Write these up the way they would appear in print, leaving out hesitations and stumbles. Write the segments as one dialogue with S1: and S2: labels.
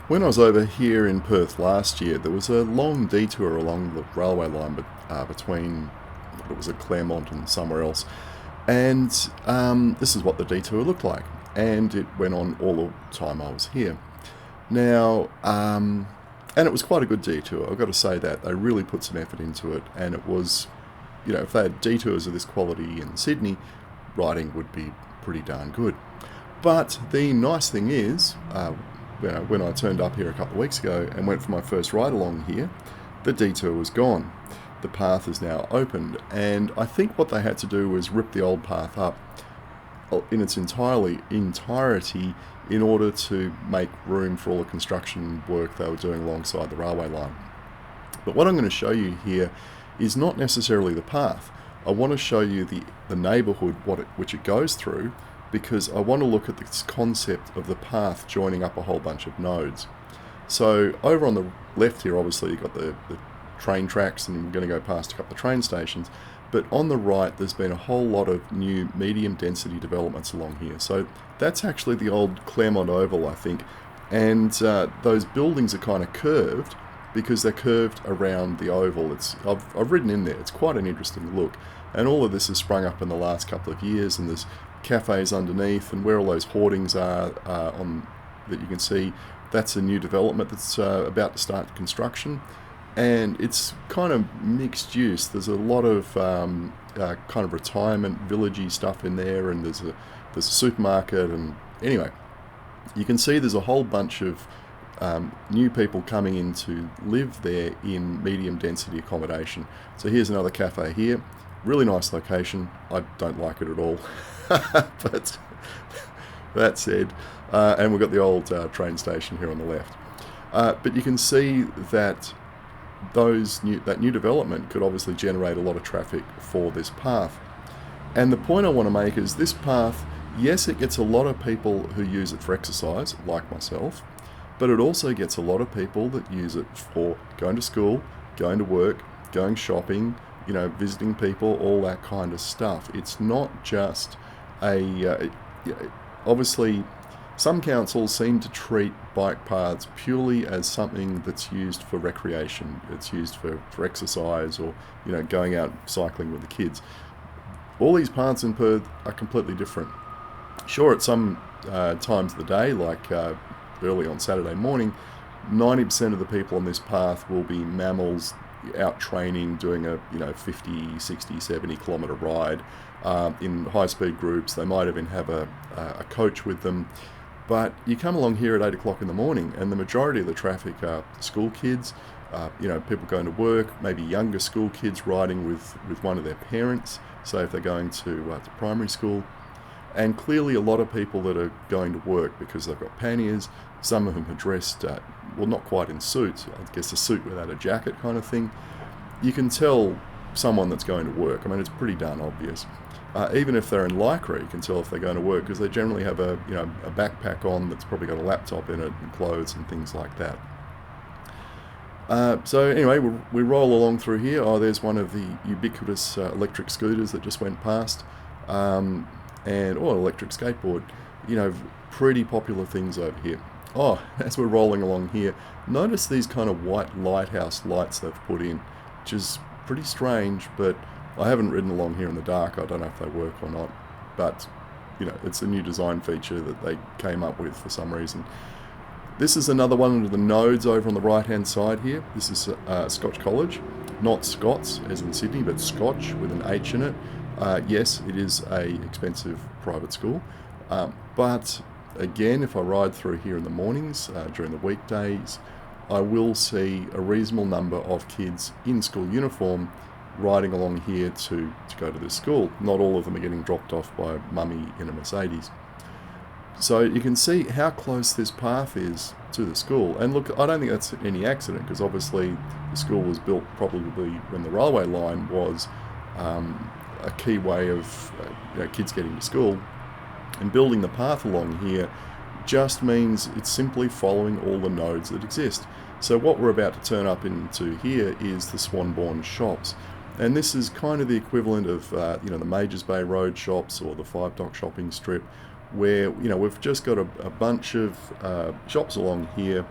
S1: When I was over here in Perth last year, there was a long detour along the railway line between, it was at Claremont and somewhere else. And this is what the detour looked like. And it went on all the time I was here. Now, and it was quite a good detour, I've got to say that. They really put some effort into it. And it was, if they had detours of this quality in Sydney, riding would be pretty darn good. But the nice thing is, when I turned up here a couple of weeks ago and went for my first ride along here, the detour was gone. The path is now opened, and I think what they had to do was rip the old path up in its entirety in order to make room for all the construction work they were doing alongside the railway line. But what I'm going to show you here is not necessarily the path. I want to show you the neighbourhood which it goes through, because I want to look at this concept of the path joining up a whole bunch of nodes. So over on the left here, obviously you've got the train tracks, and we're going to go past a couple of train stations. But on the right, there's been a whole lot of new medium density developments along here. So that's actually the old Claremont Oval, I think. And those buildings are kind of curved because they're curved around the oval. I've ridden in there. It's quite an interesting look. And all of this has sprung up in the last couple of years, and there's cafes underneath, and where all those hoardings are on that you can see, that's a new development that's about to start construction. And it's kind of mixed use. There's a lot of kind of retirement villagey stuff in there, and there's a supermarket, and anyway, you can see there's a whole bunch of new people coming in to live there in medium density accommodation. So here's another cafe here, really nice location. I don't like it at all, but that said, and we've got the old train station here on the left. But you can see that that new development could obviously generate a lot of traffic for this path. And the point I want to make is this path, yes, it gets a lot of people who use it for exercise, like myself, but it also gets a lot of people that use it for going to school, going to work, going shopping, visiting people, all that kind of stuff. It's not just obviously, some councils seem to treat bike paths purely as something that's used for recreation. It's used for exercise, or going out cycling with the kids. All these paths in Perth are completely different. Sure, at some times of the day, like early on Saturday morning, 90% of the people on this path will be MAMILs out training, doing a 50, 60, 70 kilometre ride in high-speed groups. They might even have a coach with them. But you come along here at 8 o'clock in the morning, and the majority of the traffic are school kids, people going to work, maybe younger school kids riding with one of their parents, so if they're going to primary school. And clearly a lot of people that are going to work because they've got panniers. Some of them are dressed, not quite in suits, I guess a suit without a jacket kind of thing. You can tell someone that's going to work. I mean, it's pretty darn obvious. Even if they're in lycra, you can tell if they're going to work, because they generally have a backpack on that's probably got a laptop in it, and clothes and things like that. So anyway, we roll along through here. Oh, there's one of the ubiquitous electric scooters that just went past, and an electric skateboard. Pretty popular things over here. Oh, as we're rolling along here, notice these kind of white lighthouse lights they've put in, which is pretty strange, but I haven't ridden along here in the dark. I don't know if they work or not, but it's a new design feature that they came up with for some reason. This is another one of the nodes over on the right hand side here. This is Scotch College, not Scots as in Sydney, but Scotch with an H in it. Yes, it is a expensive private school, but again, if I ride through here in the mornings during the weekdays, I will see a reasonable number of kids in school uniform riding along here to go to this school. Not all of them are getting dropped off by mummy in a Mercedes. So you can see how close this path is to the school. And look, I don't think that's any accident, because obviously the school was built probably when the railway line was a key way of kids getting to school. And building the path along here just means it's simply following all the nodes that exist. So what we're about to turn up into here is the Swanbourne shops. And this is kind of the equivalent of the Majors Bay Road shops or the Five Dock shopping strip, where we've just got a bunch of shops along here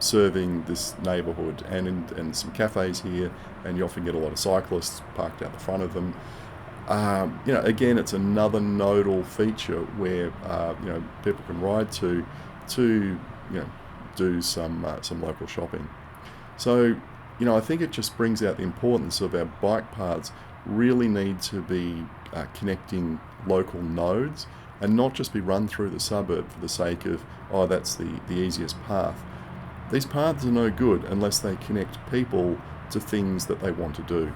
S1: serving this neighbourhood, and some cafes here, and you often get a lot of cyclists parked out the front of them. Again, it's another nodal feature where people can ride to do some local shopping. So I think it just brings out the importance of our bike paths really need to be connecting local nodes and not just be run through the suburb for the sake of, that's the easiest path. These paths are no good unless they connect people to things that they want to do.